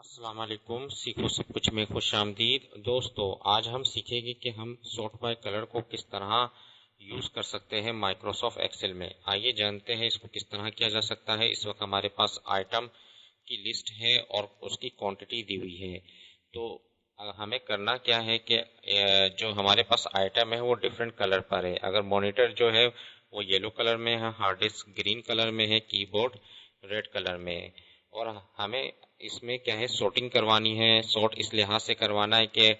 अस्सलाम वालेकुम। सीखो सब कुछ में खुश आमदीद। दोस्तों, आज हम सीखेंगे कि हम सॉर्ट बाय कलर को किस तरह यूज़ कर सकते हैं माइक्रोसॉफ्ट एक्सेल में। आइए जानते हैं इसको किस तरह किया जा सकता है। इस वक्त हमारे पास आइटम की लिस्ट है और उसकी क्वांटिटी दी हुई है। तो हमें करना क्या है कि जो हमारे पास आइटम है वो डिफरेंट कलर पर है। अगर मॉनिटर जो है वो येलो कलर में है, हार्ड डिस्क ग्रीन कलर में है, कीबोर्ड रेड कलर में है। और हमें इसमें क्या है, sorting करवानी है। सॉर्ट इस लिहाज से करवाना है कि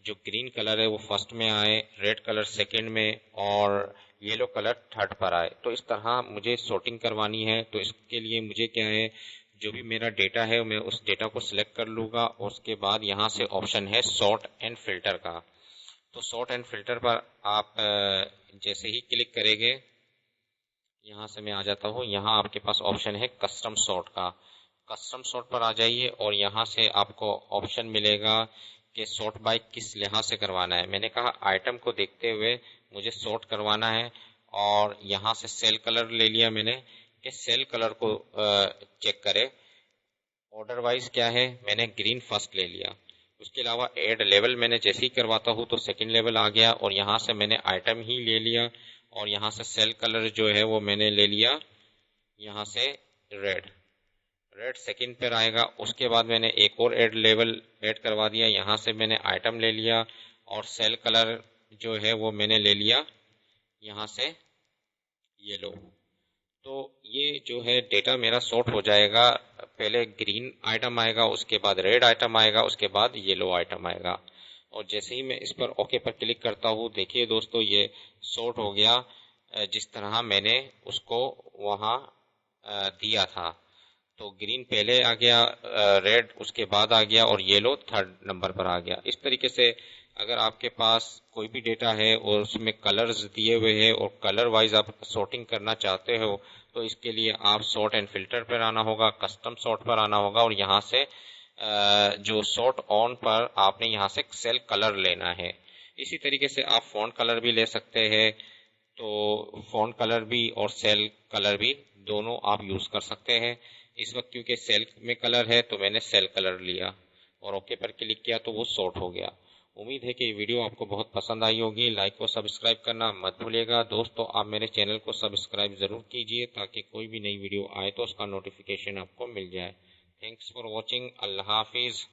जो ग्रीन कलर है वो फर्स्ट में आए, रेड कलर सेकंड में और येलो कलर थर्ड पर आए। तो इस तरह मुझे sorting करवानी है। तो इसके लिए मुझे क्या है, जो भी मेरा डेटा है मैं उस डेटा को सिलेक्ट कर लूँगा और उसके बाद यहाँ से ऑप्शन है सॉर्ट एंड फिल्टर का। तो सॉर्ट एंड फिल्टर पर आप जैसे ही क्लिक करेंगे, यहाँ से मैं आ जाता हूँ। यहाँ आपके पास ऑप्शन है कस्टम सॉर्ट का। कस्टम सॉर्ट पर आ जाइए और यहाँ से आपको ऑप्शन मिलेगा कि सॉर्ट बाय किस लिहाज से करवाना है। मैंने कहा आइटम को देखते हुए मुझे सॉर्ट करवाना है और यहाँ से सेल कलर ले लिया मैंने कि सेल कलर को चेक करे। ऑर्डर वाइज क्या है, मैंने ग्रीन फर्स्ट ले लिया। उसके अलावा ऐड लेवल मैंने जैसे ही करवाता हूँ तो सेकंड लेवल आ गया और यहाँ से मैंने आइटम ही ले लिया और यहाँ से सेल कलर जो है वो मैंने ले लिया यहाँ से रेड। रेड सेकंड पर आएगा। उसके बाद मैंने एक और ऐड लेवल ऐड करवा दिया। यहाँ से मैंने आइटम ले लिया और सेल कलर जो है वो मैंने ले लिया यहाँ से येलो। तो ये जो है डेटा मेरा सॉर्ट हो जाएगा। पहले ग्रीन आइटम आएगा, उसके बाद रेड आइटम आएगा, उसके बाद येलो आइटम आएगा। और जैसे ही मैं इस पर ओके पर क्लिक करता हूँ, देखिए दोस्तों ये सॉर्ट हो गया जिस तरह मैंने उसको वहाँ दिया था। तो ग्रीन पहले आ गया, रेड उसके बाद आ गया और येलो थर्ड नंबर पर आ गया। इस तरीके से अगर आपके पास कोई भी डेटा है और उसमें कलर्स दिए हुए हैं और कलर वाइज आप सॉर्टिंग करना चाहते हो, तो इसके लिए आप सॉर्ट एंड फिल्टर पर आना होगा, कस्टम सॉर्ट पर आना होगा और यहाँ से जो सॉर्ट ऑन पर आपने यहाँ से सेल कलर लेना है। इसी तरीके से आप फॉन्ट कलर भी ले सकते हैं। तो फॉन्ट कलर भी और सेल कलर भी दोनों आप यूज कर सकते हैं। इस वक्त क्योंकि सेल में कलर है तो मैंने सेल कलर लिया और ओके पर क्लिक किया तो वो सॉर्ट हो गया। उम्मीद है कि ये वीडियो आपको बहुत पसंद आई होगी। लाइक और सब्सक्राइब करना मत भूलिएगा। दोस्तों, आप मेरे चैनल को सब्सक्राइब जरूर कीजिए ताकि कोई भी नई वीडियो आए तो उसका नोटिफिकेशन आपको मिल जाए। Thanks for watching. Allah Hafiz.